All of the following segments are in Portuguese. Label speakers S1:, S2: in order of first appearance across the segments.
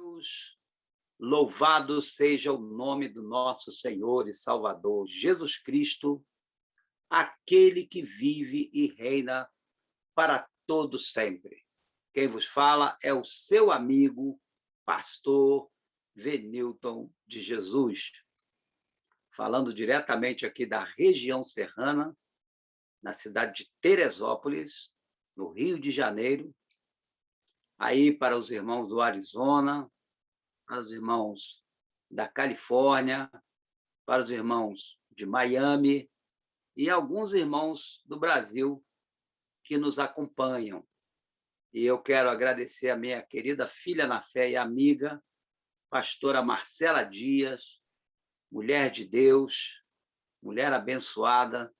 S1: Deus, louvado seja o nome do nosso Senhor e Salvador, Jesus Cristo, aquele que vive e reina para todo sempre. Quem vos fala é o seu amigo, pastor Venilton de Jesus, falando diretamente aqui da região serrana, na cidade de Teresópolis, no Rio de Janeiro, aí para os irmãos do Arizona, para os irmãos da Califórnia, para os irmãos de Miami e alguns irmãos do Brasil que nos acompanham. E eu quero agradecer a minha querida filha na fé e amiga, pastora Marcela Dias, mulher de Deus, mulher abençoada,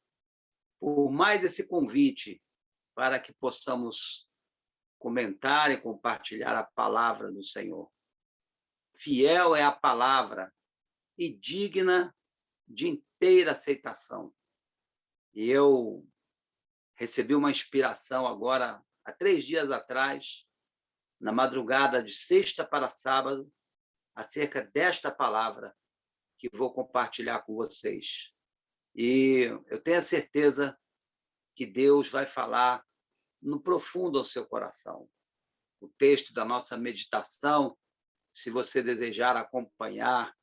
S1: por mais esse convite para que possamos comentar e compartilhar a palavra do Senhor. Fiel é a palavra e digna de inteira aceitação. E eu recebi uma inspiração agora, há 3 dias atrás, na madrugada de sexta para sábado, acerca desta palavra que vou compartilhar com vocês. E eu tenho a certeza que Deus vai falar no profundo ao seu coração. O texto da nossa meditação, se você desejar acompanhar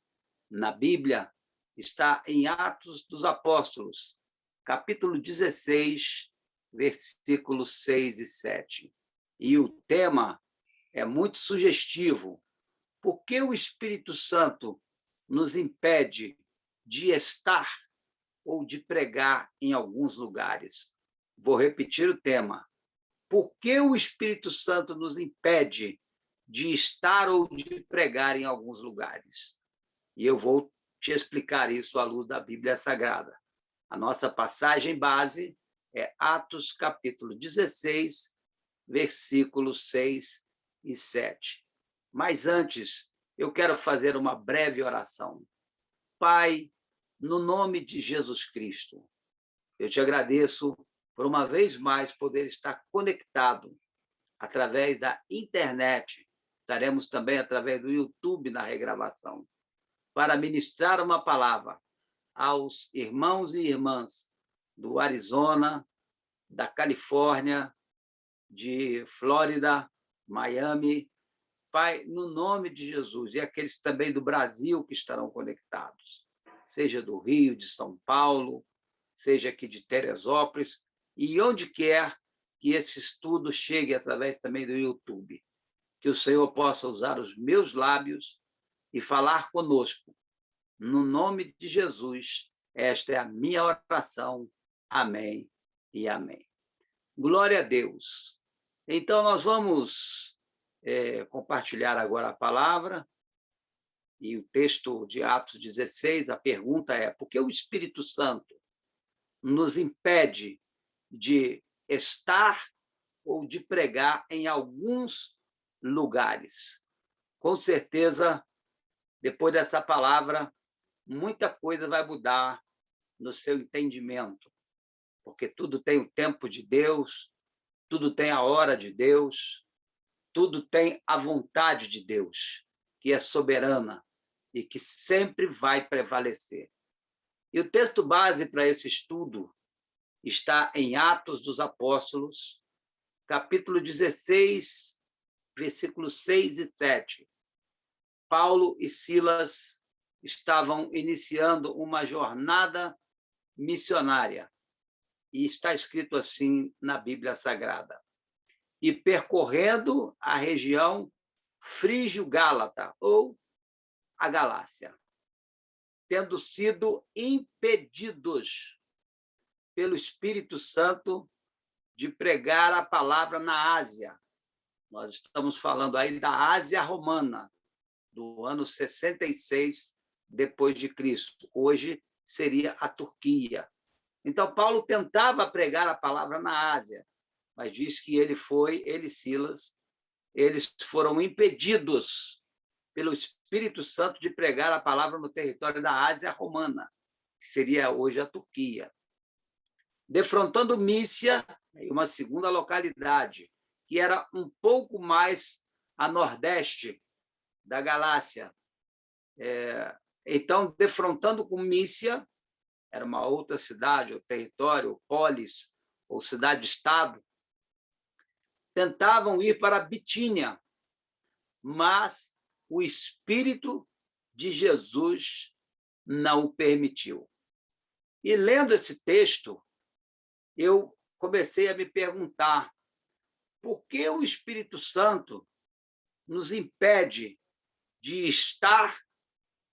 S1: na Bíblia, está em Atos dos Apóstolos, capítulo 16, versículos 6 e 7. E o tema é muito sugestivo. Por que o Espírito Santo nos impede de estar ou de pregar em alguns lugares? Vou repetir o tema. Por que o Espírito Santo nos impede de estar ou de pregar em alguns lugares? E eu vou te explicar isso à luz da Bíblia Sagrada. A nossa passagem base é Atos, capítulo 16, versículos 6 e 7. Mas antes, eu quero fazer uma breve oração. Pai, no nome de Jesus Cristo, eu te agradeço por uma vez mais poder estar conectado através da internet. Estaremos também através do YouTube na regravação, para ministrar uma palavra aos irmãos e irmãs do Arizona, da Califórnia, de Flórida, Miami. Pai, no nome de Jesus, e aqueles também do Brasil que estarão conectados, seja do Rio, de São Paulo, seja aqui de Teresópolis, e onde quer que esse estudo chegue através também do YouTube. Que o Senhor possa usar os meus lábios e falar conosco. No nome de Jesus, esta é a minha oração. Amém e amém. Glória a Deus. Então, nós vamos compartilhar agora a palavra e o texto de Atos 16. A pergunta é: por que o Espírito Santo nos impede de estar ou de pregar em alguns lugares? Com certeza, depois dessa palavra, muita coisa vai mudar no seu entendimento, porque tudo tem o tempo de Deus, tudo tem a hora de Deus, tudo tem a vontade de Deus, que é soberana e que sempre vai prevalecer. E o texto base para esse estudo está em Atos dos Apóstolos, capítulo 16, versículos 6 e 7. Paulo e Silas estavam iniciando uma jornada missionária. E está escrito assim na Bíblia Sagrada. E percorrendo a região frígio-gálata, ou a Galácia, tendo sido impedidos pelo Espírito Santo de pregar a palavra na Ásia. Nós estamos falando aí da Ásia Romana, do ano 66 depois de Cristo. Hoje seria a Turquia. Então, Paulo tentava pregar a palavra na Ásia, mas diz que ele e Silas, eles foram impedidos pelo Espírito Santo de pregar a palavra no território da Ásia Romana, que seria hoje a Turquia. Defrontando Mísia, uma segunda localidade, que era um pouco mais a nordeste da Galácia. Então, defrontando com Mícia, era uma outra cidade, ou território, ou polis, ou cidade-estado, tentavam ir para Bitínia, mas o Espírito de Jesus não o permitiu. E lendo esse texto, eu comecei a me perguntar por que o Espírito Santo nos impede de estar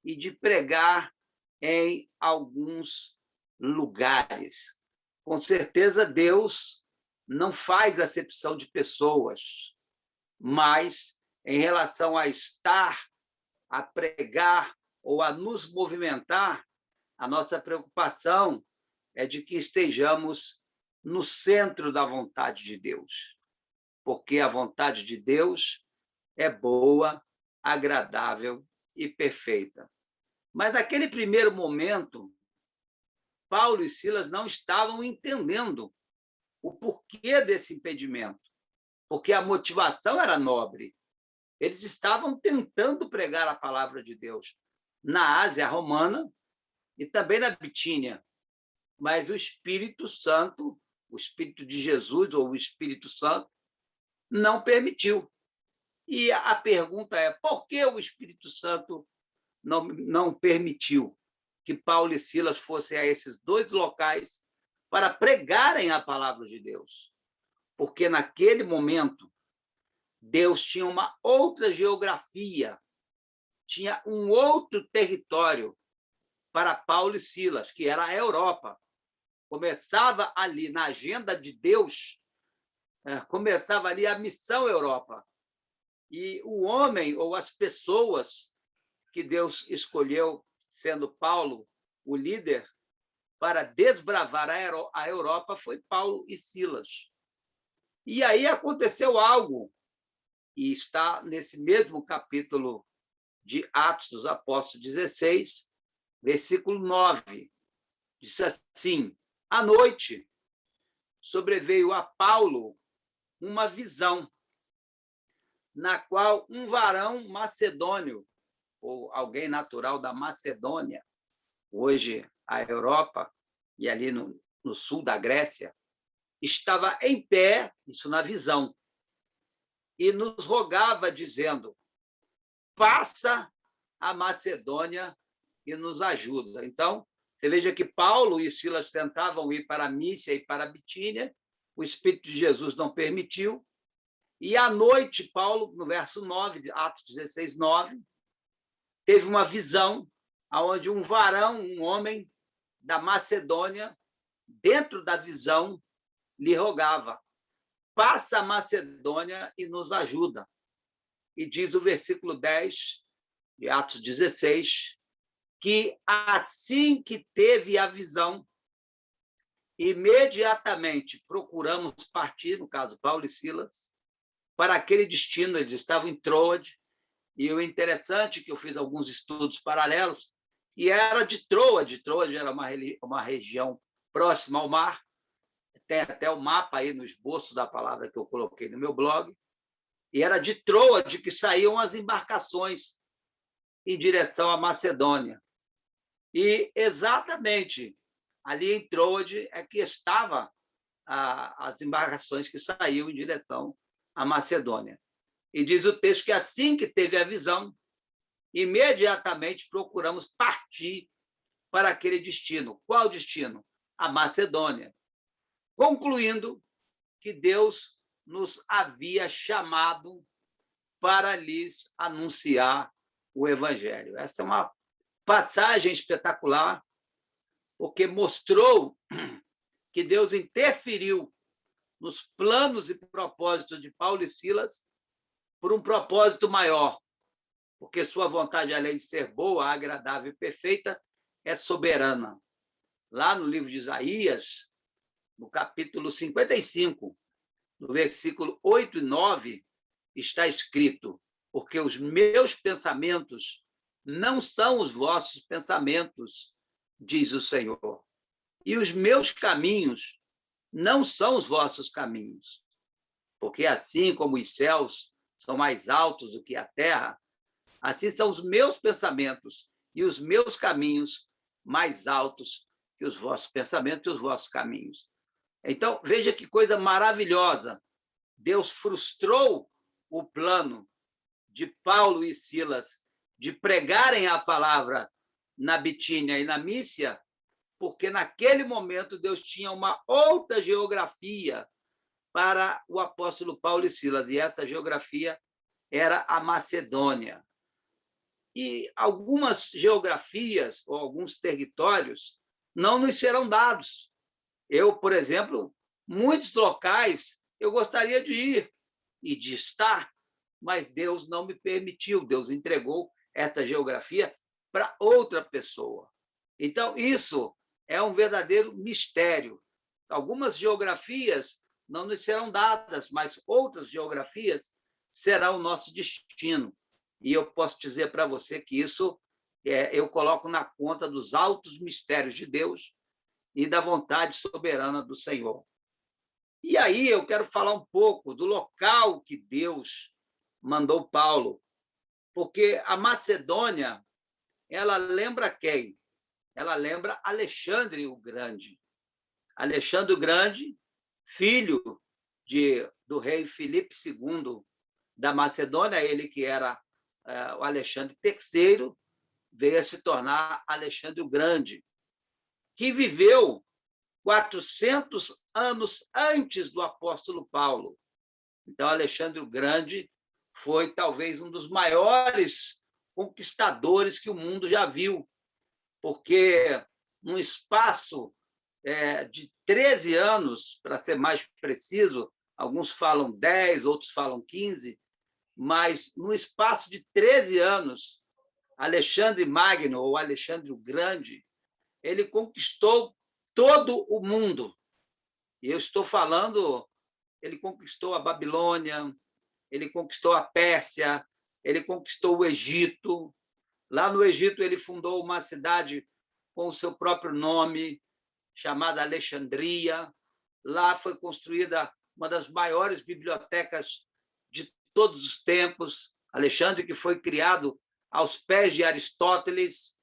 S1: e de pregar em alguns lugares. Com certeza, Deus não faz acepção de pessoas, mas em relação a estar, a pregar ou a nos movimentar, a nossa preocupação é de que estejamos no centro da vontade de Deus, porque a vontade de Deus é boa, agradável e perfeita. Mas naquele primeiro momento, Paulo e Silas não estavam entendendo o porquê desse impedimento, porque a motivação era nobre. Eles estavam tentando pregar a palavra de Deus na Ásia Romana e também na Bitínia, mas o Espírito Santo, o Espírito de Jesus, ou o Espírito Santo, não permitiu. E a pergunta é, por que o Espírito Santo não permitiu que Paulo e Silas fossem a esses dois locais para pregarem a palavra de Deus? Porque naquele momento, Deus tinha uma outra geografia, tinha um outro território para Paulo e Silas, que era a Europa. Começava ali, na agenda de Deus, começava ali a missão Europa. E o homem ou as pessoas que Deus escolheu, sendo Paulo o líder, para desbravar a Europa, foi Paulo e Silas. E aí aconteceu algo, e está nesse mesmo capítulo de Atos dos Apóstolos 16, versículo 9. Diz assim: à noite sobreveio a Paulo uma visão, na qual um varão macedônio, ou alguém natural da Macedônia, hoje a Europa, e ali no sul da Grécia, estava em pé, isso na visão, e nos rogava, dizendo: passa a Macedônia e nos ajuda. Então, você veja que Paulo e Silas tentavam ir para Mícia e para Bitínia, o Espírito de Jesus não permitiu, e à noite, Paulo, no verso 9, de Atos 16, 9, teve uma visão onde um varão, um homem da Macedônia, dentro da visão, lhe rogava: passa a Macedônia e nos ajuda. E diz o versículo 10 de Atos 16, que assim que teve a visão, imediatamente procuramos partir, no caso Paulo e Silas, para aquele destino. Eles estavam em Troade, e o interessante é que eu fiz alguns estudos paralelos, e era de Troade. Troade era uma região próxima ao mar, tem até o mapa aí no esboço da palavra que eu coloquei no meu blog, e era de Troade que saíam as embarcações em direção à Macedônia. E exatamente ali em Troade é que estavam as embarcações que saíam em direção à Macedônia. E diz o texto que assim que teve a visão, imediatamente procuramos partir para aquele destino. Qual destino? A Macedônia. Concluindo que Deus nos havia chamado para lhes anunciar o Evangelho. Essa é uma passagem espetacular, porque mostrou que Deus interferiu nos planos e propósitos de Paulo e Silas por um propósito maior, porque sua vontade, além de ser boa, agradável e perfeita, é soberana. Lá no livro de Isaías, no capítulo 55, no versículo 8 e 9, está escrito: porque os meus pensamentos não são os vossos pensamentos, diz o Senhor, e os meus caminhos não são os vossos caminhos. Porque assim como os céus são mais altos do que a terra, assim são os meus pensamentos e os meus caminhos mais altos que os vossos pensamentos e os vossos caminhos. Então, veja que coisa maravilhosa. Deus frustrou o plano de Paulo e Silas de pregarem a palavra na Bitínia e na Mícia, porque naquele momento Deus tinha uma outra geografia para o apóstolo Paulo e Silas, e essa geografia era a Macedônia. E algumas geografias ou alguns territórios não nos serão dados. Eu, por exemplo, muitos locais eu gostaria de ir e de estar, mas Deus não me permitiu. Deus entregou esta geografia para outra pessoa. Então, isso é um verdadeiro mistério. Algumas geografias não nos serão dadas, mas outras geografias serão o nosso destino. E eu posso dizer para você que isso eu coloco na conta dos altos mistérios de Deus e da vontade soberana do Senhor. E aí eu quero falar um pouco do local que Deus mandou Paulo, porque a Macedônia, ela lembra quem? Ela lembra Alexandre o Grande. Alexandre o Grande, filho do rei Filipe II da Macedônia, ele que era o Alexandre III, veio a se tornar Alexandre o Grande, que viveu 400 anos antes do apóstolo Paulo. Então, Alexandre o Grande foi talvez um dos maiores conquistadores que o mundo já viu, porque num espaço de 13 anos, para ser mais preciso, alguns falam 10, outros falam 15, mas no espaço de 13 anos, Alexandre Magno, ou Alexandre o Grande, ele conquistou todo o mundo. E eu estou falando, ele conquistou a Babilônia, ele conquistou a Pérsia, ele conquistou o Egito. Lá no Egito, ele fundou uma cidade com o seu próprio nome, chamada Alexandria. Lá foi construída uma das maiores bibliotecas de todos os tempos. Alexandre, que foi criado aos pés de Aristóteles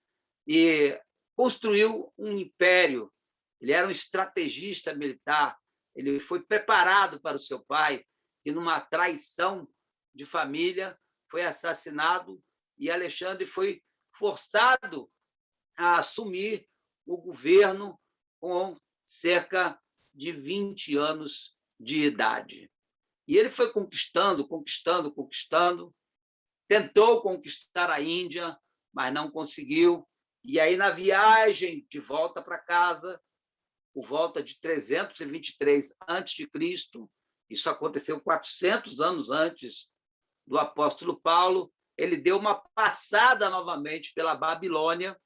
S1: e construiu um império. Ele era um estrategista militar. Ele foi preparado para o seu pai, que numa traição de família foi assassinado, e Alexandre foi forçado a assumir o governo com cerca de 20 anos de idade. E ele foi conquistando, tentou conquistar a Índia, mas não conseguiu. E aí, na viagem de volta para casa, por volta de 323 a.C., isso aconteceu 400 anos antes do apóstolo Paulo, ele deu uma passada novamente pela Babilônia,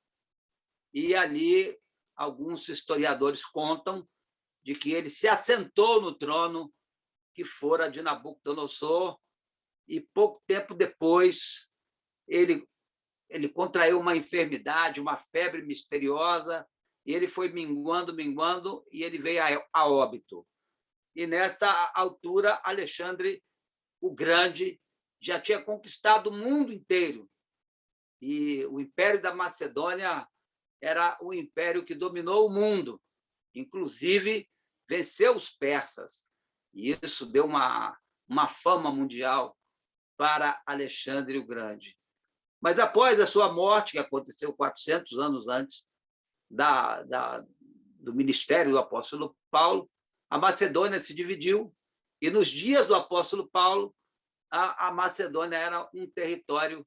S1: e ali alguns historiadores contam de que ele se assentou no trono que fora de Nabucodonosor, e pouco tempo depois ele contraiu uma enfermidade, uma febre misteriosa, e ele foi minguando, e ele veio a óbito. E, nesta altura, Alexandre o Grande já tinha conquistado o mundo inteiro. E o Império da Macedônia era o império que dominou o mundo, inclusive venceu os persas. E isso deu uma fama mundial para Alexandre o Grande. Mas após a sua morte, que aconteceu 400 anos antes do ministério do apóstolo Paulo, a Macedônia se dividiu, e nos dias do apóstolo Paulo, a Macedônia era um território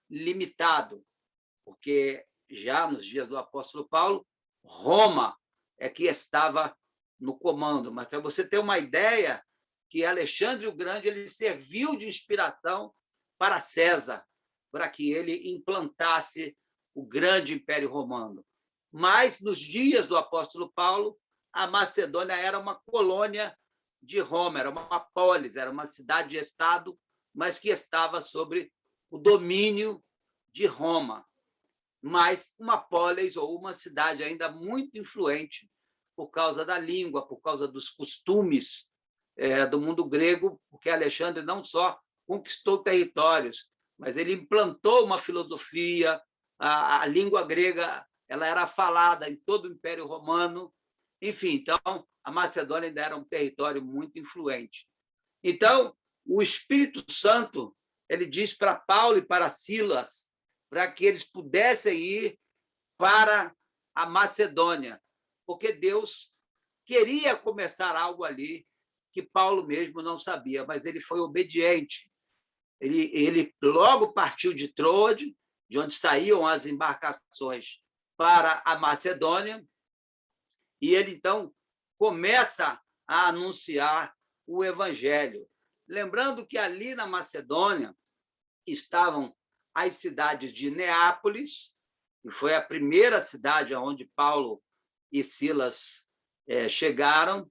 S1: limitado, porque já nos dias do apóstolo Paulo, Roma é que estava no comando. Mas para você ter uma ideia, que Alexandre o Grande ele serviu de inspiração para César, para que ele implantasse o grande Império Romano. Mas, nos dias do apóstolo Paulo, a Macedônia era uma colônia de Roma, era uma polis, era uma cidade-estado, mas que estava sob o domínio de Roma. Mas uma polis, ou uma cidade ainda muito influente por causa da língua, por causa dos costumes do mundo grego, porque Alexandre não só conquistou territórios, mas ele implantou uma filosofia, a língua grega ela era falada em todo o Império Romano, enfim, então a Macedônia ainda era um território muito influente. Então, o Espírito Santo, ele diz para Paulo e para Silas, para que eles pudessem ir para a Macedônia, porque Deus queria começar algo ali que Paulo mesmo não sabia, mas ele foi obediente. Ele logo partiu de Troade, de onde saíam as embarcações para a Macedônia, e ele, então, começa a anunciar o evangelho. Lembrando que ali na Macedônia estavam as cidades de Neápolis, que foi a primeira cidade onde Paulo e Silas chegaram.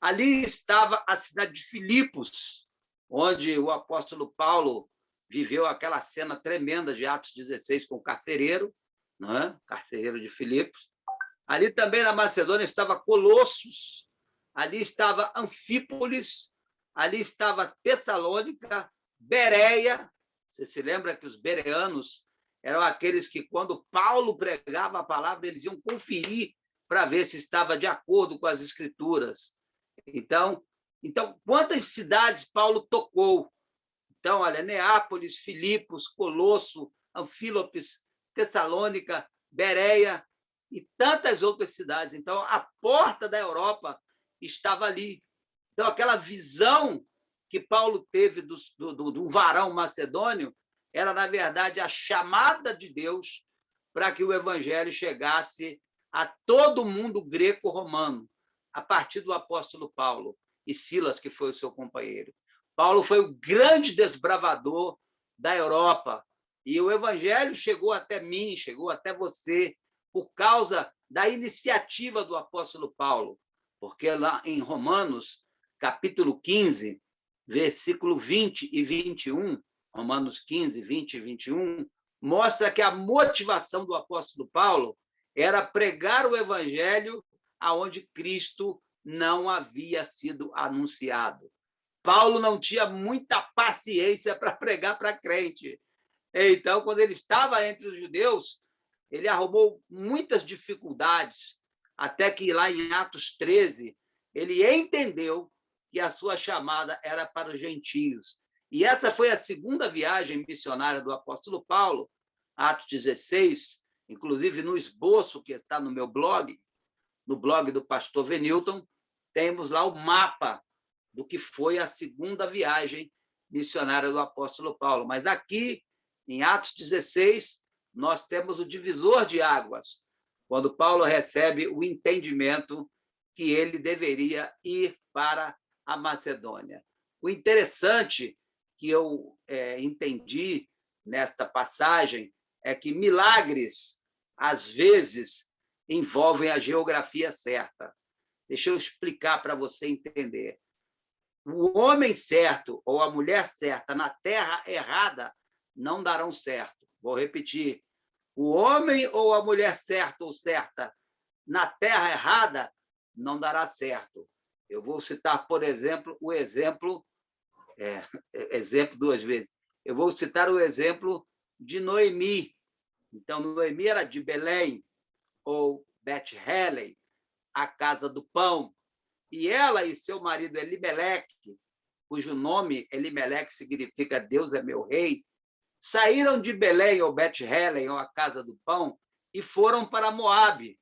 S1: Ali estava a cidade de Filipos, onde o apóstolo Paulo viveu aquela cena tremenda de Atos 16 com o carcereiro, não é? Carcereiro de Filipos. Ali também na Macedônia estava Colossos, ali estava Anfípolis, ali estava Tessalônica, Bereia. Você se lembra que os bereanos eram aqueles que, quando Paulo pregava a palavra, eles iam conferir para ver se estava de acordo com as Escrituras. Então, quantas cidades Paulo tocou? Então, olha, Neápolis, Filipos, Colosso, Anfílopes, Tessalônica, Bereia e tantas outras cidades. Então, a porta da Europa estava ali. Então, aquela visão que Paulo teve do varão macedônio era, na verdade, a chamada de Deus para que o evangelho chegasse a todo mundo greco-romano, a partir do apóstolo Paulo e Silas, que foi o seu companheiro. Paulo foi o grande desbravador da Europa, e o evangelho chegou até mim, chegou até você, por causa da iniciativa do apóstolo Paulo, porque lá em Romanos, capítulo 15, versículo 20 e 21, Romanos 15, 20 e 21, mostra que a motivação do apóstolo Paulo era pregar o evangelho aonde Cristo não havia sido anunciado. Paulo não tinha muita paciência para pregar para crente. Então, quando ele estava entre os judeus, ele arrumou muitas dificuldades, até que lá em Atos 13, ele entendeu que a sua chamada era para os gentios. E essa foi a segunda viagem missionária do apóstolo Paulo, Atos 16, inclusive no esboço que está no meu blog, no blog do pastor Venilton, temos lá o mapa do que foi a segunda viagem missionária do apóstolo Paulo. Mas aqui, em Atos 16, nós temos o divisor de águas, quando Paulo recebe o entendimento que ele deveria ir para a Macedônia. O interessante que eu entendi nesta passagem é que milagres, às vezes, envolvem a geografia certa. Deixa eu explicar para você entender. O homem certo ou a mulher certa na terra errada não darão certo. Vou repetir. O homem ou a mulher certa ou certa na terra errada não dará certo. Eu vou citar, por exemplo, o exemplo duas vezes. Eu vou citar o exemplo de Noemi. Então, Noemi era de Belém, ou Bet-Helen, a casa do pão. E ela e seu marido Elimeleque, cujo nome Elimeleque significa Deus é meu rei, saíram de Belém, ou Bet-Helen, ou a casa do pão, e foram para Moabe,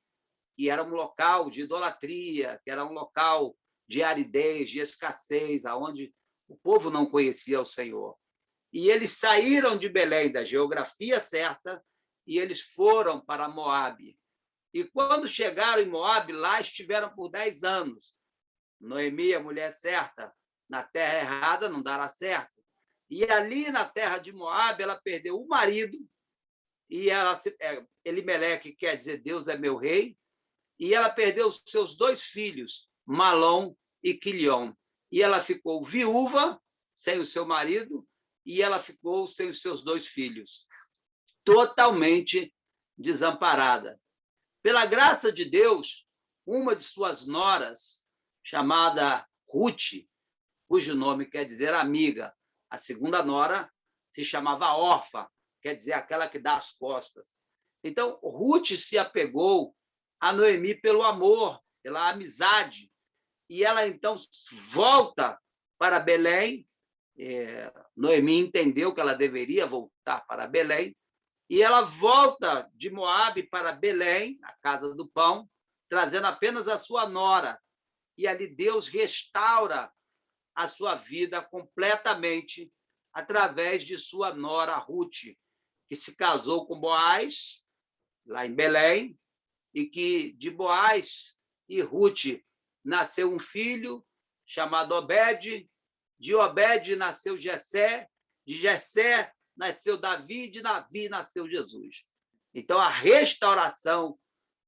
S1: que era um local de idolatria, que era um local de aridez, de escassez, aonde o povo não conhecia o Senhor. E eles saíram de Belém, da geografia certa, e eles foram para Moabe. E quando chegaram em Moabe, lá estiveram por 10 anos. Noemi, a mulher certa, na terra errada não dará certo. E ali na terra de Moabe, ela perdeu o marido, e Elimeleque quer dizer Deus é meu rei, e ela perdeu os seus 2 filhos, Malom e Quilion. E ela ficou viúva, sem o seu marido, e ela ficou sem os seus 2 filhos, totalmente desamparada. Pela graça de Deus, uma de suas noras, chamada Ruth, cujo nome quer dizer amiga, a segunda nora se chamava Orfa, quer dizer, aquela que dá as costas. Então, Ruth se apegou a Noemi pelo amor, pela amizade, e ela então volta para Belém. Noemi entendeu que ela deveria voltar para Belém, e ela volta de Moabe para Belém, a casa do pão, trazendo apenas a sua nora. E ali Deus restaura a sua vida completamente através de sua nora Ruth, que se casou com Boaz, lá em Belém, e que de Boaz e Ruth nasceu um filho chamado Obed, de Obed nasceu Jessé, de Jessé nasceu Davi, de Davi nasceu Jesus. Então, a restauração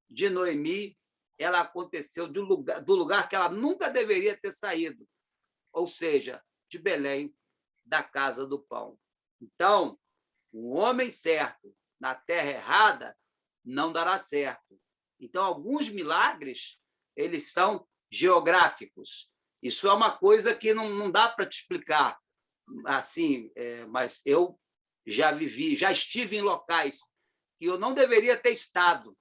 S1: de Noemi, ela aconteceu do lugar que ela nunca deveria ter saído, ou seja, de Belém, da casa do pão. Então, o homem certo na terra errada não dará certo. Então, alguns milagres, eles são geográficos. Isso é uma coisa que não dá para te explicar assim, mas eu já estive em locais que eu não deveria ter estado,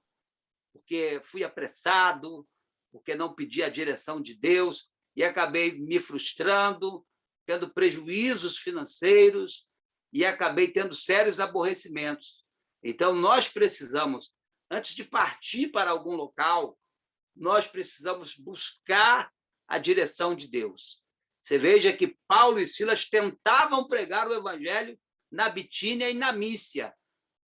S1: porque fui apressado, porque não pedi a direção de Deus e acabei me frustrando, tendo prejuízos financeiros e acabei tendo sérios aborrecimentos. Então, nós precisamos, antes de partir para algum local, nós precisamos buscar a direção de Deus. Você veja que Paulo e Silas tentavam pregar o evangelho na Bitínia e na Mícia,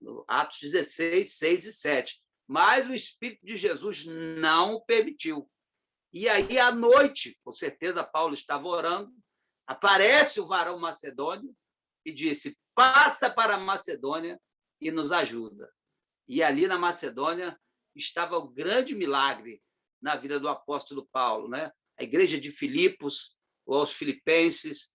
S1: no Atos 16, 6 e 7. Mas o Espírito de Jesus não o permitiu. E aí, à noite, com certeza Paulo estava orando, aparece o varão macedônio e disse: passa para a Macedônia e nos ajuda. E ali na Macedônia estava o grande milagre na vida do apóstolo Paulo, né? A igreja de Filipos, ou os filipenses,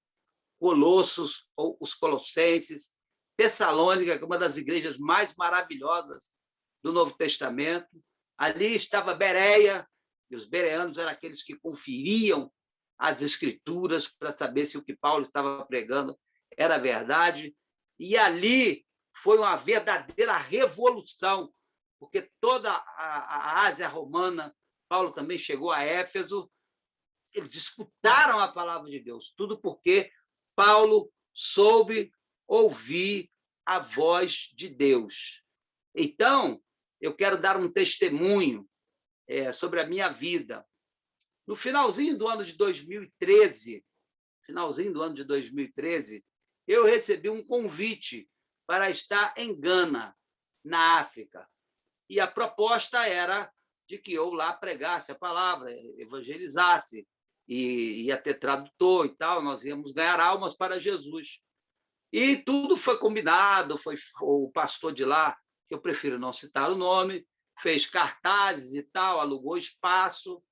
S1: Colossos, ou os colossenses, Tessalônica, que é uma das igrejas mais maravilhosas do Novo Testamento. Ali estava Bereia, e os bereanos eram aqueles que conferiam as escrituras para saber se o que Paulo estava pregando era verdade. E ali foi uma verdadeira revolução, porque toda a Ásia romana, Paulo também chegou a Éfeso, eles disputaram a palavra de Deus, tudo porque Paulo soube ouvir a voz de Deus. Então, eu quero dar um testemunho sobre a minha vida. No finalzinho do ano de 2013, eu recebi um convite para estar em Gana, na África. E a proposta era de que eu lá pregasse a palavra, evangelizasse, e ia ter tradutor e tal, nós íamos ganhar almas para Jesus. E tudo foi combinado, foi o pastor de lá, que eu prefiro não citar o nome, fez cartazes e tal, alugou espaço,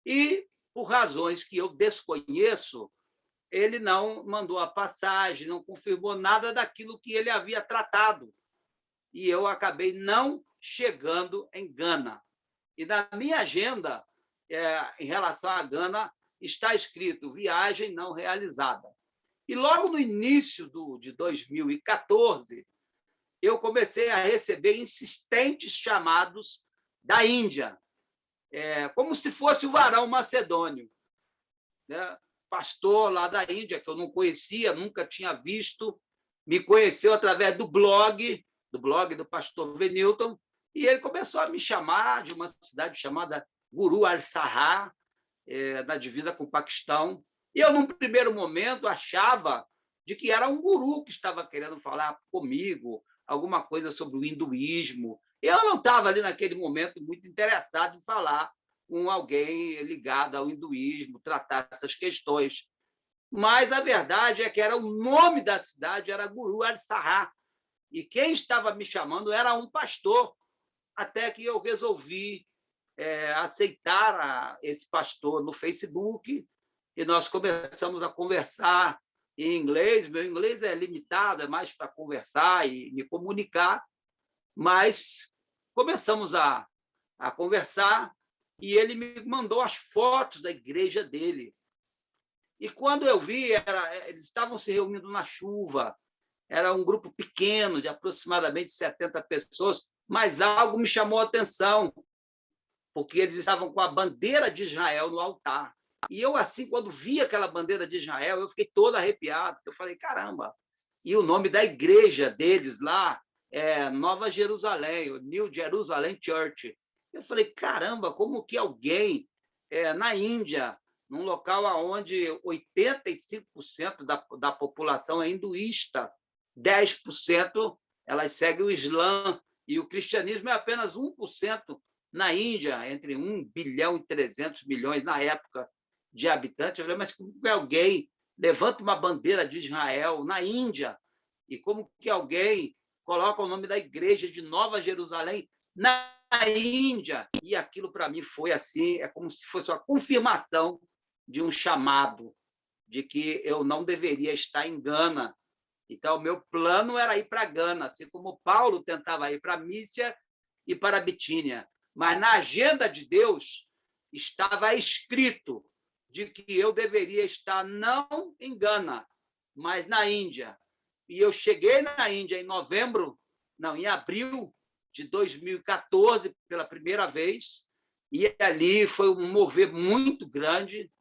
S1: e, por razões que eu desconheço, ele não mandou a passagem, não confirmou nada daquilo que ele havia tratado. E eu acabei não chegando em Gana. E na minha agenda, em relação a Gana, está escrito viagem não realizada. E logo no início de 2014, eu comecei a receber insistentes chamados da Índia, como se fosse o varão macedônio, né? Pastor lá da Índia, que eu não conhecia, nunca tinha visto, me conheceu através do blog do pastor Venilton, e ele começou a me chamar de uma cidade chamada Guru Al-Sahar, na divisa com o Paquistão. E eu, num primeiro momento, achava de que era um guru que estava querendo falar comigo, alguma coisa sobre o hinduísmo. Eu não estava ali, naquele momento, muito interessado em falar com alguém ligado ao hinduísmo, tratar essas questões. Mas a verdade é que era o nome da cidade, era Guru Al-Sahar. E quem estava me chamando era um pastor, até que eu resolvi aceitar esse pastor no Facebook, e nós começamos a conversar em inglês. Meu inglês é limitado, é mais para conversar e me comunicar, mas começamos a conversar, e ele me mandou as fotos da igreja dele. E quando eu vi, eles estavam se reunindo na chuva, era um grupo pequeno, de aproximadamente 70 pessoas, mas algo me chamou a atenção, porque eles estavam com a bandeira de Israel no altar. E eu, assim, quando vi aquela bandeira de Israel, eu fiquei todo arrepiado. Eu falei, caramba! E o nome da igreja deles lá é Nova Jerusalém, o New Jerusalem Church. Eu falei, caramba, como que alguém na Índia, num local onde 85% da população é hinduísta, 10% elas seguem o Islã, e o cristianismo é apenas 1% na Índia, entre 1 bilhão e 300 milhões na época de habitantes. Eu falei, mas como que alguém levanta uma bandeira de Israel na Índia? E como que alguém coloca o nome da igreja de Nova Jerusalém na Índia? E aquilo, para mim, foi assim, é como se fosse uma confirmação de um chamado, de que eu não deveria estar em Gana. Então, o meu plano era ir para Gana, assim como Paulo tentava ir para Mísia e para Bitínia. Mas na agenda de Deus estava escrito de que eu deveria estar não em Gana, mas na Índia. E eu cheguei na Índia em abril de 2014, pela primeira vez, e ali foi um mover muito grande.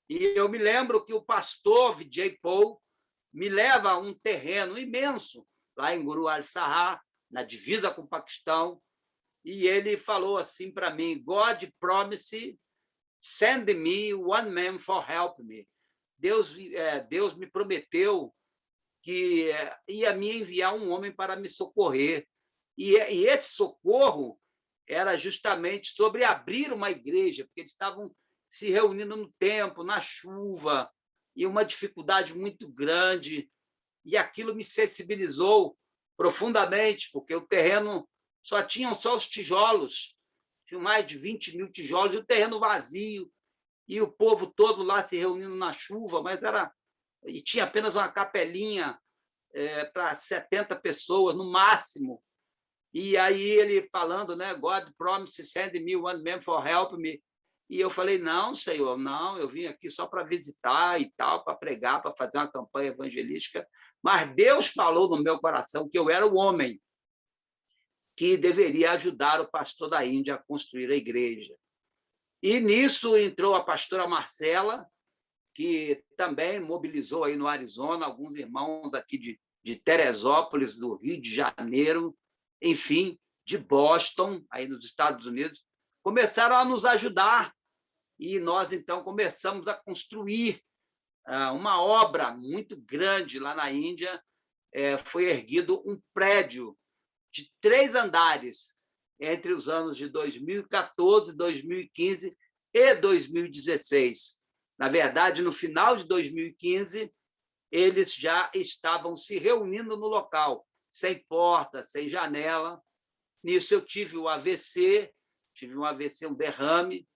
S1: E eu me lembro que o pastor Vijay Paul me leva a um terreno imenso, lá em Guru Al-Sahar, na divisa com o Paquistão, e ele falou assim para mim, God promised, send me one man for help me. Deus me prometeu que ia me enviar um homem para me socorrer. E esse socorro era justamente sobre abrir uma igreja, porque eles estavam se reunindo no tempo, na chuva, e uma dificuldade muito grande. E aquilo me sensibilizou profundamente, porque o terreno tinham só os tijolos, tinham mais de 20 mil tijolos, e o terreno vazio, e o povo todo lá se reunindo na chuva, e tinha apenas uma capelinha para 70 pessoas, no máximo. E aí ele falando, né, God promised send me one man for help me. E eu falei, não, Senhor, não, eu vim aqui só para visitar e tal, para pregar, para fazer uma campanha evangelística. Mas Deus falou no meu coração que eu era o homem que deveria ajudar o pastor da Índia a construir a igreja. E nisso entrou a pastora Marcela, que também mobilizou aí no Arizona alguns irmãos aqui de Teresópolis, do Rio de Janeiro, enfim, de Boston, aí nos Estados Unidos, começaram a nos ajudar. E nós, então, começamos a construir uma obra muito grande lá na Índia. Foi erguido um prédio de 3 andares entre os anos de 2014, 2015 e 2016. Na verdade, no final de 2015, eles já estavam se reunindo no local, sem porta, sem janela. Nisso, eu tive um AVC, um derrame,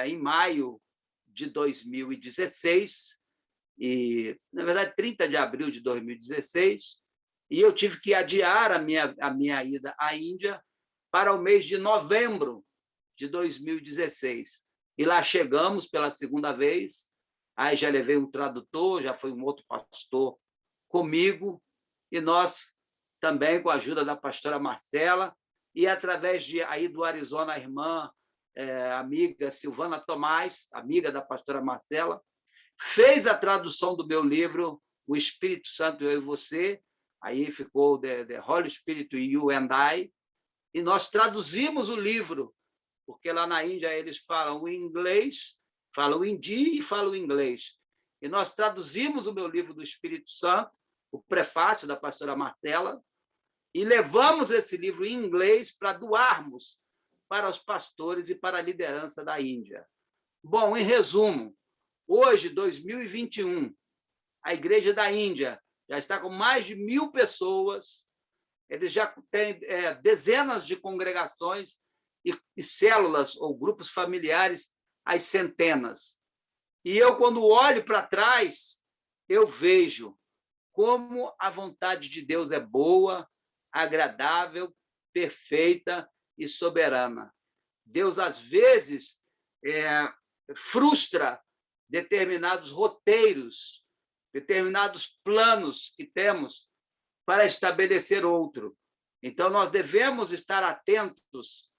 S1: em maio de 2016, e, na verdade, 30 de abril de 2016, e eu tive que adiar a minha ida à Índia para o mês de novembro de 2016. E lá chegamos pela segunda vez, aí já levei um tradutor, já foi um outro pastor comigo, e nós também, com a ajuda da pastora Marcela, e através aí do Arizona, a irmã amiga Silvana Tomás, amiga da pastora Marcela, fez a tradução do meu livro, O Espírito Santo, Eu e Você, aí ficou The Holy Spirit, You and I, e nós traduzimos o livro, porque lá na Índia eles falam o inglês, falam o hindi e falam o inglês. E nós traduzimos o meu livro do Espírito Santo, o prefácio da pastora Marcela, e levamos esse livro em inglês para doarmos para os pastores e para a liderança da Índia. Bom, em resumo, hoje, 2021, a Igreja da Índia já está com mais de 1.000 pessoas, eles já têm dezenas de congregações e células ou grupos familiares, às centenas. E eu, quando olho para trás, eu vejo como a vontade de Deus é boa, agradável, perfeita e soberana. Deus, às vezes, frustra determinados roteiros, determinados planos que temos para estabelecer outro. Então, nós devemos estar atentos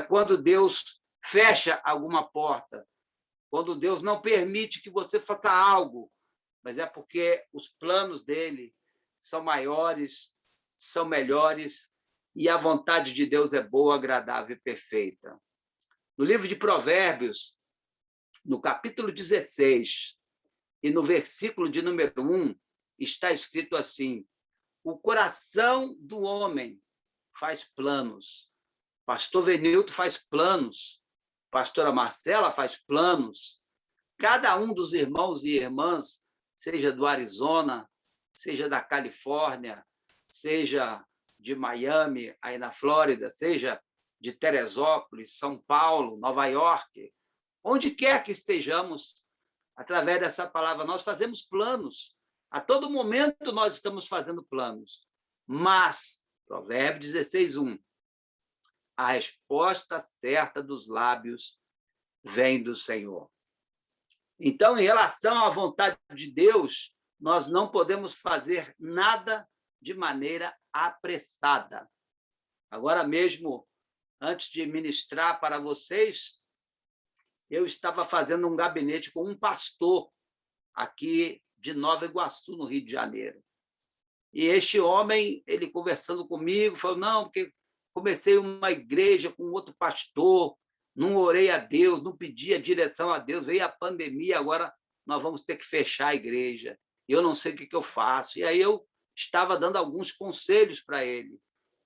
S1: quando Deus fecha alguma porta, quando Deus não permite que você faça algo, mas é porque os planos dele são maiores, são melhores, e a vontade de Deus é boa, agradável e perfeita. No livro de Provérbios, no capítulo 16, e no versículo de número 1, está escrito assim: o coração do homem faz planos. Pastor Venilto faz planos. Pastora Marcela faz planos. Cada um dos irmãos e irmãs, seja do Arizona, seja da Califórnia, seja de Miami, aí na Flórida, seja de Teresópolis, São Paulo, Nova York, onde quer que estejamos, através dessa palavra, nós fazemos planos. A todo momento nós estamos fazendo planos. Mas, Provérbios 16:1, a resposta certa dos lábios vem do Senhor. Então, em relação à vontade de Deus, nós não podemos fazer nada de maneira apressada. Agora mesmo, antes de ministrar para vocês, eu estava fazendo um gabinete com um pastor aqui de Nova Iguaçu, no Rio de Janeiro. E este homem, ele conversando comigo, falou, não, porque comecei uma igreja com outro pastor, não orei a Deus, não pedi a direção a Deus, veio a pandemia, agora nós vamos ter que fechar a igreja. Eu não sei o que eu faço. E aí eu estava dando alguns conselhos para ele,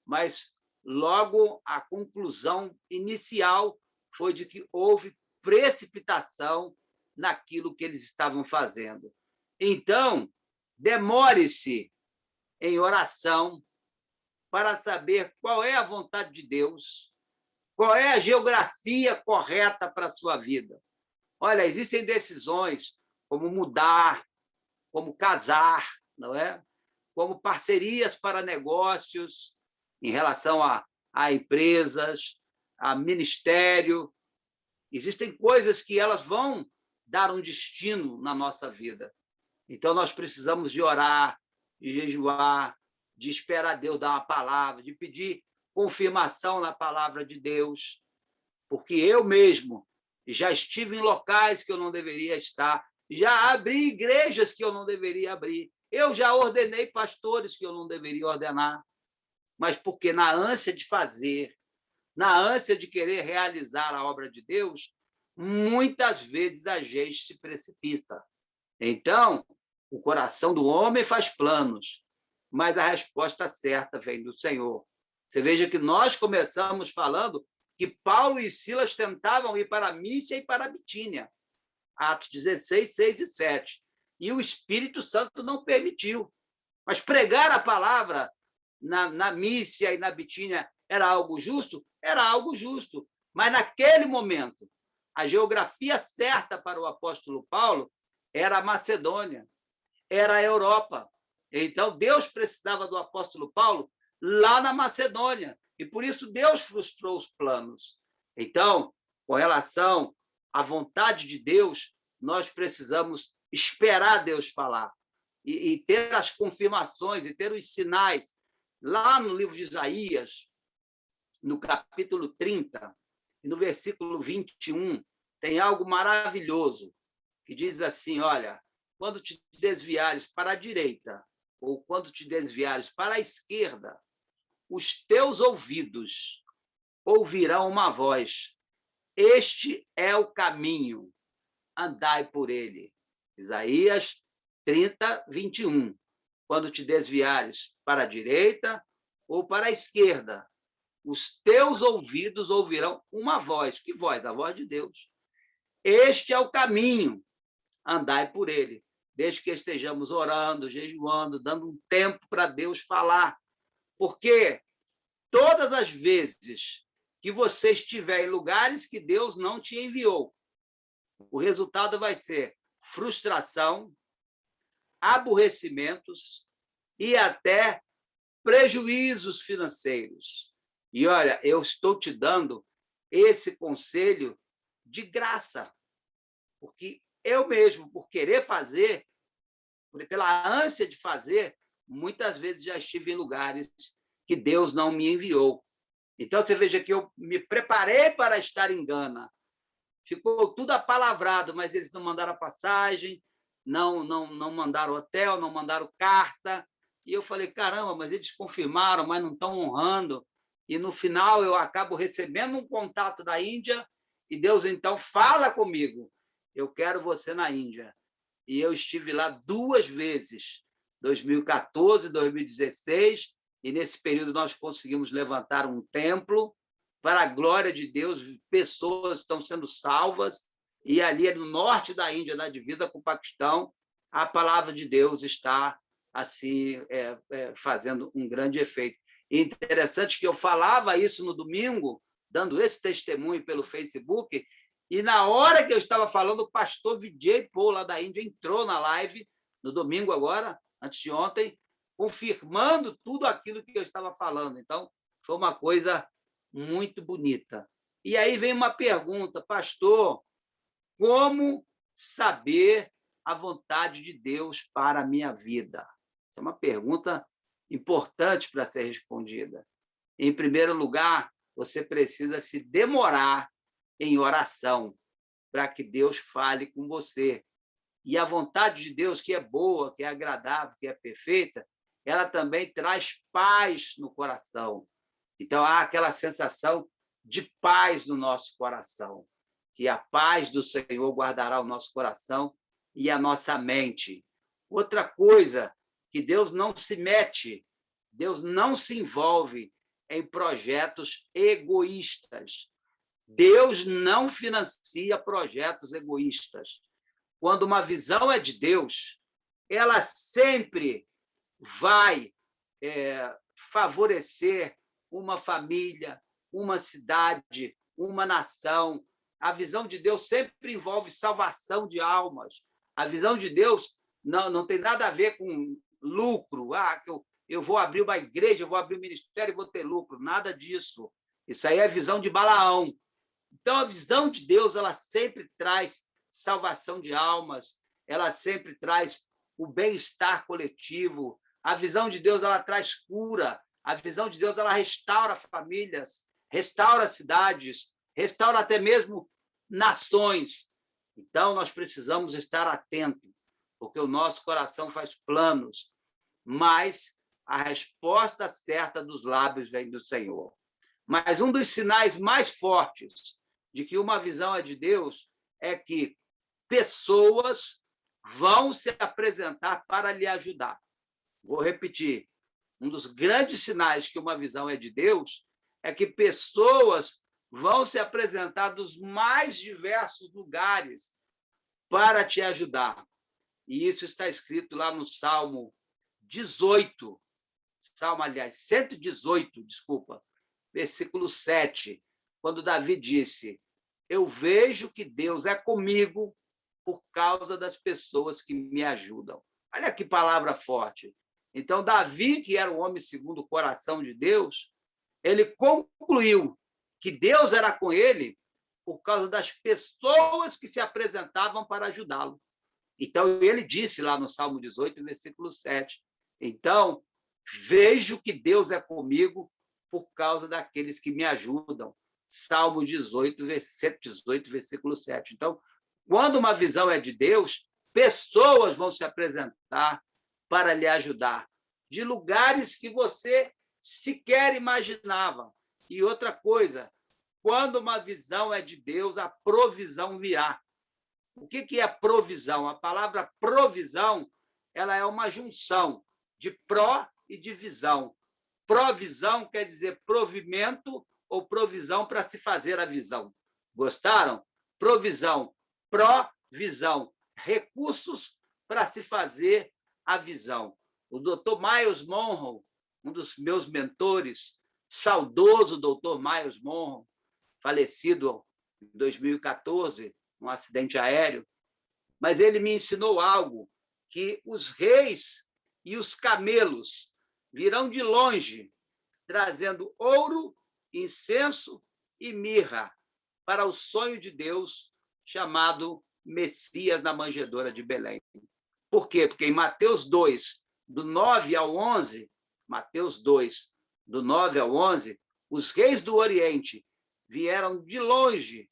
S1: mas logo a conclusão inicial foi de que houve precipitação naquilo que eles estavam fazendo. Então, demore-se em oração para saber qual é a vontade de Deus, qual é a geografia correta para a sua vida. Olha, existem decisões como mudar, como casar, não é? Como parcerias para negócios em relação a empresas, a ministério. Existem coisas que elas vão dar um destino na nossa vida. Então, nós precisamos de orar, de jejuar, de esperar Deus dar uma palavra, de pedir confirmação na palavra de Deus, porque eu mesmo já estive em locais que eu não deveria estar, já abri igrejas que eu não deveria abrir, eu já ordenei pastores que eu não deveria ordenar, mas porque na ânsia de fazer, na ânsia de querer realizar a obra de Deus, muitas vezes a gente se precipita. Então, o coração do homem faz planos, mas a resposta certa vem do Senhor. Você veja que nós começamos falando que Paulo e Silas tentavam ir para Mísia e para Bitínia, Atos 16, 6 e 7. E o Espírito Santo não permitiu. Mas pregar a palavra na Mísia e na Bitínia era algo justo? Era algo justo. Mas naquele momento, a geografia certa para o apóstolo Paulo era a Macedônia, era a Europa. Então, Deus precisava do apóstolo Paulo lá na Macedônia, e por isso Deus frustrou os planos. Então, com relação à vontade de Deus, nós precisamos esperar Deus falar e ter as confirmações e ter os sinais. Lá no livro de Isaías, no capítulo 30, e no versículo 21, tem algo maravilhoso, que diz assim, olha, quando te desviares para a direita, ou quando te desviares para a esquerda, os teus ouvidos ouvirão uma voz. Este é o caminho, andai por ele. Isaías 30, 21. Quando te desviares para a direita ou para a esquerda, os teus ouvidos ouvirão uma voz. Que voz? A voz de Deus. Este é o caminho, andai por ele. Desde que estejamos orando, jejuando, dando um tempo para Deus falar. Porque todas as vezes que você estiver em lugares que Deus não te enviou, o resultado vai ser frustração, aborrecimentos e até prejuízos financeiros. E olha, eu estou te dando esse conselho de graça, porque eu mesmo, por querer fazer, pela ânsia de fazer, muitas vezes já estive em lugares que Deus não me enviou. Então, você veja que eu me preparei para estar em Gana. Ficou tudo apalavrado, mas eles não mandaram a passagem, não mandaram hotel, não mandaram carta. E eu falei, caramba, mas eles confirmaram, mas não estão honrando. E, no final, eu acabo recebendo um contato da Índia e Deus, então, fala comigo. Eu quero você na Índia. E eu estive lá 2 vezes, 2014, 2016, e nesse período nós conseguimos levantar um templo para a glória de Deus, pessoas estão sendo salvas, e ali no norte da Índia, na divisa com o Paquistão, a palavra de Deus está assim fazendo um grande efeito. E interessante que eu falava isso no domingo, dando esse testemunho pelo Facebook, e na hora que eu estava falando, o pastor Vijay Paul, lá da Índia, entrou na live, no domingo agora, antes de ontem, confirmando tudo aquilo que eu estava falando. Então, foi uma coisa muito bonita. E aí vem uma pergunta, pastor, como saber a vontade de Deus para a minha vida? É uma pergunta importante para ser respondida. Em primeiro lugar, você precisa se demorar em oração para que Deus fale com você. E a vontade de Deus, que é boa, que é agradável, que é perfeita, ela também traz paz no coração. Então, há aquela sensação de paz no nosso coração, que a paz do Senhor guardará o nosso coração e a nossa mente. Outra coisa, que Deus não se mete, Deus não se envolve em projetos egoístas. Deus não financia projetos egoístas. Quando uma visão é de Deus, ela sempre vai favorecer uma família, uma cidade, uma nação. A visão de Deus sempre envolve salvação de almas. A visão de Deus não tem nada a ver com lucro. Eu vou abrir uma igreja, eu vou abrir um ministério e vou ter lucro. Nada disso. Isso aí é a visão de Balaão. Então, a visão de Deus, ela sempre traz salvação de almas, ela sempre traz o bem-estar coletivo. A visão de Deus, ela traz cura. A visão de Deus, ela restaura famílias, restaura cidades, restaura até mesmo nações. Então, nós precisamos estar atentos, porque o nosso coração faz planos, mas a resposta certa dos lábios vem do Senhor. Mas um dos sinais mais fortes de que uma visão é de Deus é que pessoas vão se apresentar para lhe ajudar. Vou repetir. Um dos grandes sinais que uma visão é de Deus é que pessoas vão se apresentar dos mais diversos lugares para te ajudar. E isso está escrito lá no Salmo 18, Salmo, aliás, 118, desculpa, versículo 7, quando Davi disse: eu vejo que Deus é comigo por causa das pessoas que me ajudam. Olha que palavra forte. Então, Davi, que era um homem segundo o coração de Deus, ele concluiu que Deus era com ele por causa das pessoas que se apresentavam para ajudá-lo. Então, ele disse lá no Salmo 18, versículo 7, então, vejo que Deus é comigo por causa daqueles que me ajudam. Salmo 18, versículo 7. Então, quando uma visão é de Deus, pessoas vão se apresentar para lhe ajudar, de lugares que você sequer imaginava. E outra coisa, quando uma visão é de Deus, a provisão virá. O que é provisão? A palavra provisão, ela é uma junção de pró e de visão. Provisão quer dizer provimento ou provisão para se fazer a visão. Gostaram? Provisão, provisão, recursos para se fazer a visão. O Dr. Miles Monroe, um dos meus mentores, saudoso Dr. Miles Monroe, falecido em 2014, num acidente aéreo, mas ele me ensinou algo, que os reis e os camelos virão de longe, trazendo ouro, incenso e mirra para o sonho de Deus chamado Messias na manjedoura de Belém. Por quê? Porque em Mateus 2, do 9 ao 11, Mateus 2, do 9 ao 11, os reis do Oriente vieram de longe,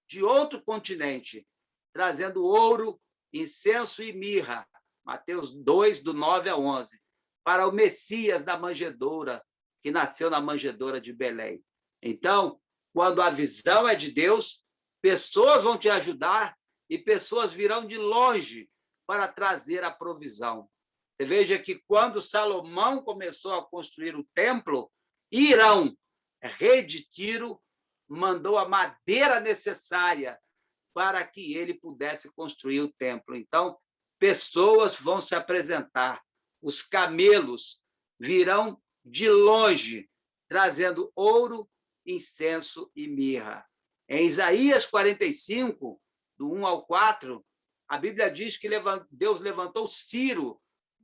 S1: de outro continente, trazendo ouro, incenso e mirra, Mateus 2, do 9 ao 11, para o Messias da manjedoura, que nasceu na manjedoura de Belém. Então, quando a visão é de Deus, pessoas vão te ajudar e pessoas virão de longe para trazer a provisão. Você veja que quando Salomão começou a construir o templo, Hirão, rei de Tiro, mandou a madeira necessária para que ele pudesse construir o templo. Então, pessoas vão se apresentar, os camelos virão de longe, trazendo ouro, incenso e mirra. Em Isaías 45, do 1 ao 4, a Bíblia diz que Deus levantou Ciro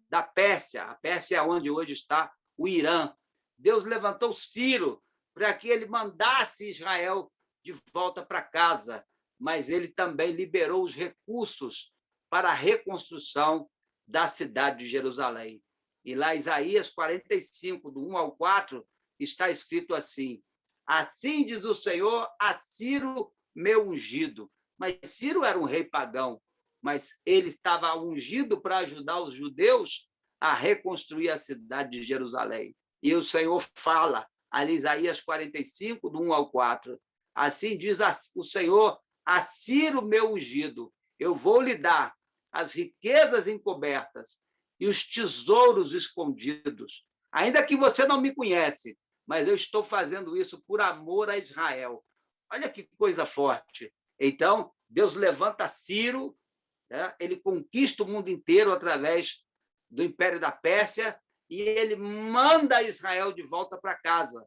S1: da Pérsia, a Pérsia é onde hoje está o Irã. Deus levantou Ciro para que ele mandasse Israel de volta para casa, mas ele também liberou os recursos para a reconstrução da cidade de Jerusalém. E lá, Isaías 45, do 1 ao 4, está escrito assim: assim diz o Senhor a Ciro, meu ungido. Mas Ciro era um rei pagão, mas ele estava ungido para ajudar os judeus a reconstruir a cidade de Jerusalém. E o Senhor fala, ali, Isaías 45, do 1 ao 4, assim diz o Senhor a Ciro, meu ungido, eu vou lhe dar as riquezas encobertas e os tesouros escondidos, ainda que você não me conhece, mas eu estou fazendo isso por amor a Israel. Olha que coisa forte. Então, Deus levanta Ciro, né? Ele conquista o mundo inteiro através do Império da Pérsia e ele manda Israel de volta para casa,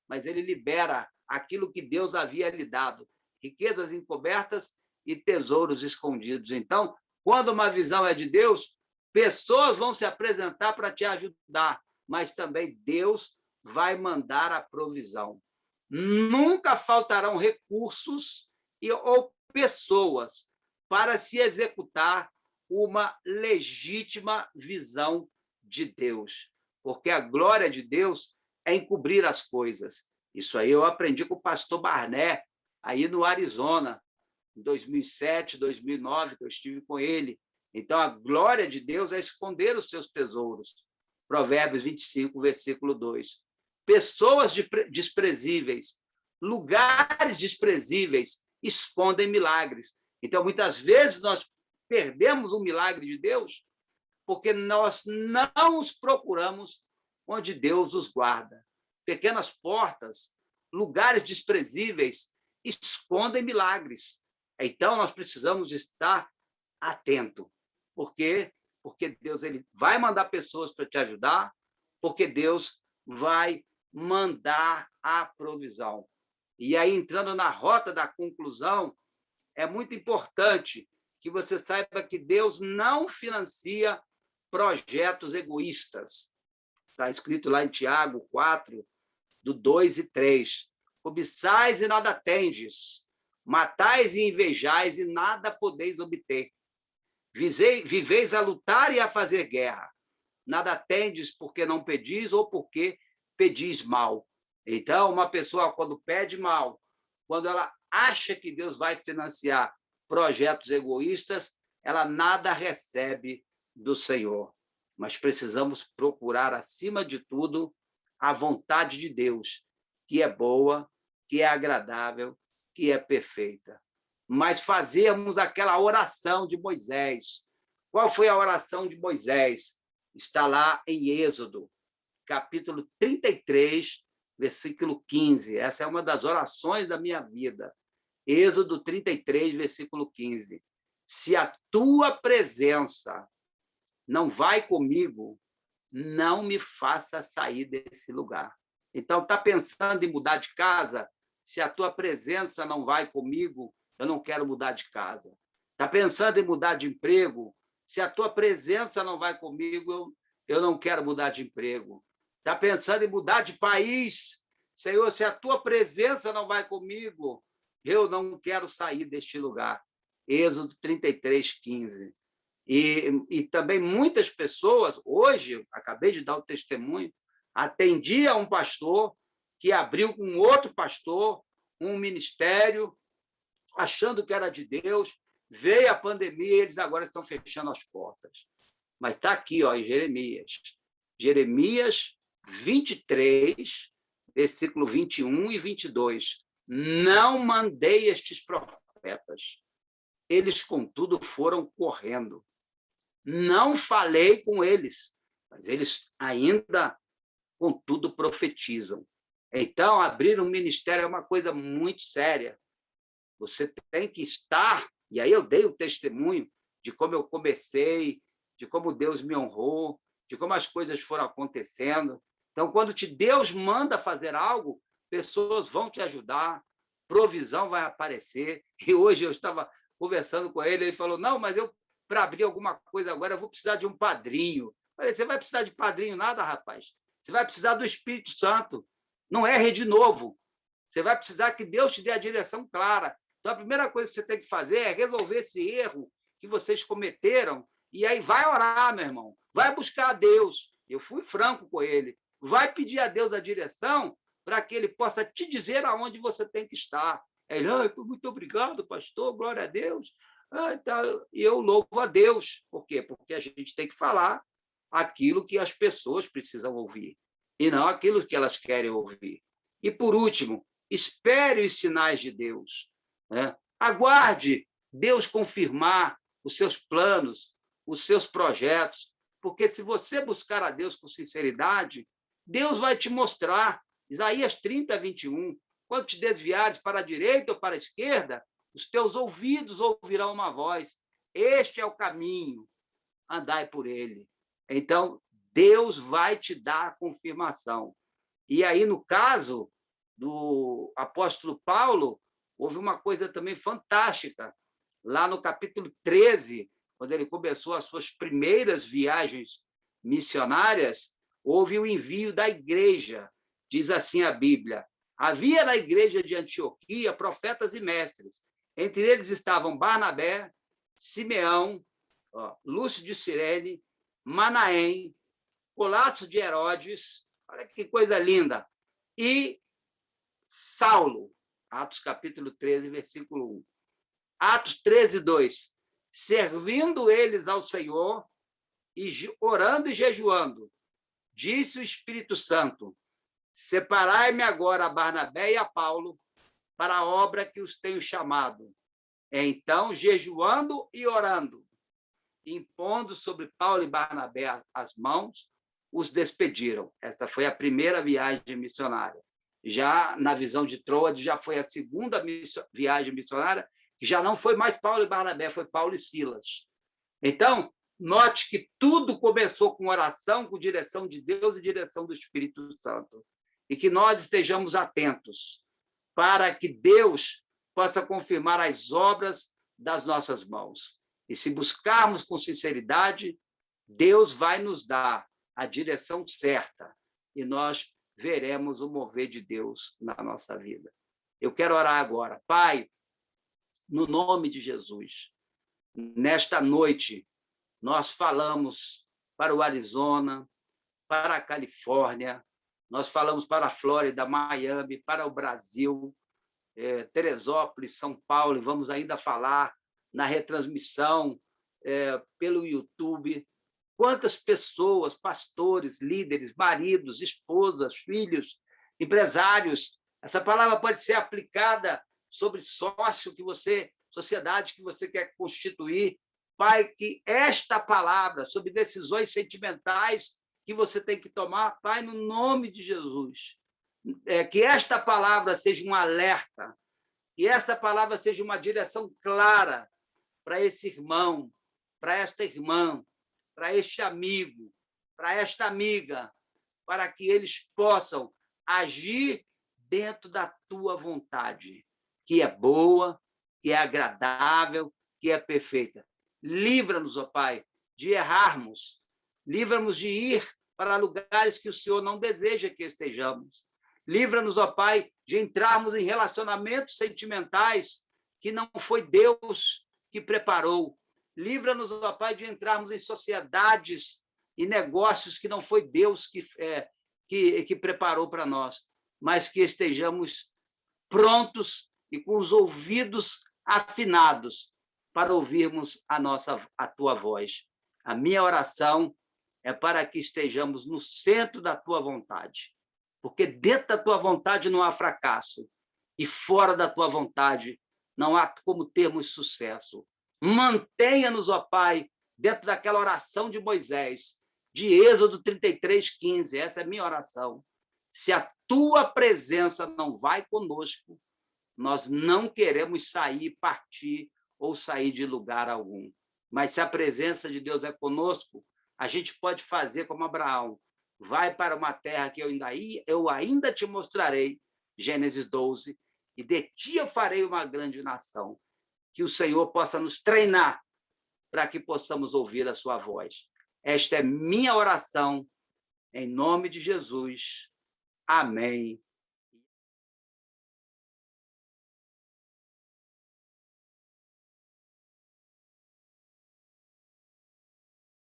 S1: mas ele libera aquilo que Deus havia lhe dado, riquezas encobertas e tesouros escondidos. Então, quando uma visão é de Deus, pessoas vão se apresentar para te ajudar, mas também Deus vai mandar a provisão. Nunca faltarão recursos ou pessoas para se executar uma legítima visão de Deus, porque a glória de Deus é encobrir as coisas. Isso aí eu aprendi com o pastor Barné, aí no Arizona, em 2007, 2009, que eu estive com ele. Então, a glória de Deus é esconder os seus tesouros. Provérbios 25, versículo 2. Pessoas desprezíveis, lugares desprezíveis escondem milagres. Então, muitas vezes, nós perdemos um milagre de Deus porque nós não os procuramos onde Deus os guarda. Pequenas portas, lugares desprezíveis escondem milagres. Então, nós precisamos estar atento. Por quê? Porque Deus ele vai mandar pessoas para te ajudar, porque Deus vai mandar a provisão. E aí, entrando na rota da conclusão, é muito importante que você saiba que Deus não financia projetos egoístas. Está escrito lá em Tiago 4, do 2 e 3. Cobiçais e nada tendes, matais e invejais e nada podeis obter. Viveis a lutar e a fazer guerra. Nada tendes porque não pedis ou porque pedis mal. Então, uma pessoa, quando pede mal, quando ela acha que Deus vai financiar projetos egoístas, ela nada recebe do Senhor. Mas precisamos procurar, acima de tudo, a vontade de Deus, que é boa, que é agradável, que é perfeita. Mas fazermos aquela oração de Moisés. Qual foi a oração de Moisés? Está lá em Êxodo, capítulo 33, versículo 15. Essa é uma das orações da minha vida. Êxodo 33, versículo 15. Se a tua presença não vai comigo, não me faça sair desse lugar. Então, está pensando em mudar de casa? Se a tua presença não vai comigo, eu não quero mudar de casa. Está pensando em mudar de emprego? Se a tua presença não vai comigo, eu não quero mudar de emprego. Está pensando em mudar de país? Senhor, se a tua presença não vai comigo, eu não quero sair deste lugar. Êxodo 33, 15. E também muitas pessoas, hoje, acabei de dar o testemunho, atendi a um pastor que abriu com outro pastor um ministério, achando que era de Deus, veio a pandemia e eles agora estão fechando as portas. Mas está aqui, ó, em Jeremias. Jeremias 23, versículo 21 e 22. Não mandei estes profetas. Eles, contudo, foram correndo. Não falei com eles, mas eles ainda, contudo, profetizam. Então, abrir um ministério é uma coisa muito séria. Você tem que estar, e aí eu dei o testemunho de como eu comecei, de como Deus me honrou, de como as coisas foram acontecendo. Então, quando Deus manda fazer algo, pessoas vão te ajudar, provisão vai aparecer. E hoje eu estava conversando com ele, ele falou, não, mas para abrir alguma coisa agora, eu vou precisar de um padrinho. Eu falei, você vai precisar de padrinho nada, rapaz. Você vai precisar do Espírito Santo. Não erre de novo. Você vai precisar que Deus te dê a direção clara. Então, a primeira coisa que você tem que fazer é resolver esse erro que vocês cometeram, e aí vai orar, meu irmão. Vai buscar a Deus. Eu fui franco com ele. Vai pedir a Deus a direção para que ele possa te dizer aonde você tem que estar. Ele, muito obrigado, pastor, glória a Deus. Então, e eu louvo a Deus. Por quê? Porque a gente tem que falar aquilo que as pessoas precisam ouvir, e não aquilo que elas querem ouvir. E, por último, espere os sinais de Deus. Né? Aguarde Deus confirmar os seus planos, os seus projetos, porque se você buscar a Deus com sinceridade, Deus vai te mostrar. Isaías 30, 21, quando te desviares para a direita ou para a esquerda, os teus ouvidos ouvirão uma voz. Este é o caminho, andai por ele. Então, Deus vai te dar a confirmação. E aí, no caso do apóstolo Paulo, houve uma coisa também fantástica. Lá no capítulo 13, quando ele começou as suas primeiras viagens missionárias, houve o envio da igreja. Diz assim a Bíblia, havia na igreja de Antioquia profetas e mestres. Entre eles estavam Barnabé, Simeão, Lúcio de Cirene, Manaém, Colasso de Herodes, olha que coisa linda, e Saulo, Atos capítulo 13, versículo 1. Atos 13, 2. Servindo eles ao Senhor, e orando e jejuando, disse o Espírito Santo, separai-me agora a Barnabé e a Paulo para a obra que os tenho chamado. Então, jejuando e orando, impondo sobre Paulo e Barnabé as mãos, os despediram. Esta foi a primeira viagem missionária. Já na visão de Troade, já foi a segunda viagem missionária, que já não foi mais Paulo e Barnabé, foi Paulo e Silas. Então, note que tudo começou com oração, com direção de Deus e direção do Espírito Santo. E que nós estejamos atentos para que Deus possa confirmar as obras das nossas mãos. E se buscarmos com sinceridade, Deus vai nos dar a direção certa e nós veremos o mover de Deus na nossa vida. Eu quero orar agora. Pai, no nome de Jesus, nesta noite, nós falamos para o Arizona, para a Califórnia, nós falamos para a Flórida, Miami, para o Brasil, Teresópolis, São Paulo, e vamos ainda falar na retransmissão pelo YouTube. Quantas pessoas, pastores, líderes, maridos, esposas, filhos, empresários, essa palavra pode ser aplicada sobre sociedade que você quer constituir. Pai, que esta palavra sobre decisões sentimentais que você tem que tomar, Pai, no nome de Jesus, que esta palavra seja um alerta, que esta palavra seja uma direção clara para esse irmão, para esta irmã, para este amigo, para esta amiga, para que eles possam agir dentro da tua vontade, que é boa, que é agradável, que é perfeita. Livra-nos, ó Pai, de errarmos, livra-nos de ir para lugares que o Senhor não deseja que estejamos. Livra-nos, ó Pai, de entrarmos em relacionamentos sentimentais que não foi Deus que preparou. Livra-nos, ó Pai, de entrarmos em sociedades e negócios que não foi Deus que preparou para nós, mas que estejamos prontos e com os ouvidos afinados para ouvirmos a tua voz. A minha oração é para que estejamos no centro da tua vontade, porque dentro da tua vontade não há fracasso e fora da tua vontade não há como termos sucesso. Mantenha-nos, ó Pai, dentro daquela oração de Moisés, de Êxodo 33:15. Essa é a minha oração. Se a tua presença não vai conosco, nós não queremos sair, partir ou sair de lugar algum. Mas se a presença de Deus é conosco, a gente pode fazer como Abraão. Vai para uma terra que eu ainda te mostrarei, Gênesis 12, e de ti eu farei uma grande nação. Que o Senhor possa nos treinar para que possamos ouvir a sua voz. Esta é minha oração, em nome de Jesus. Amém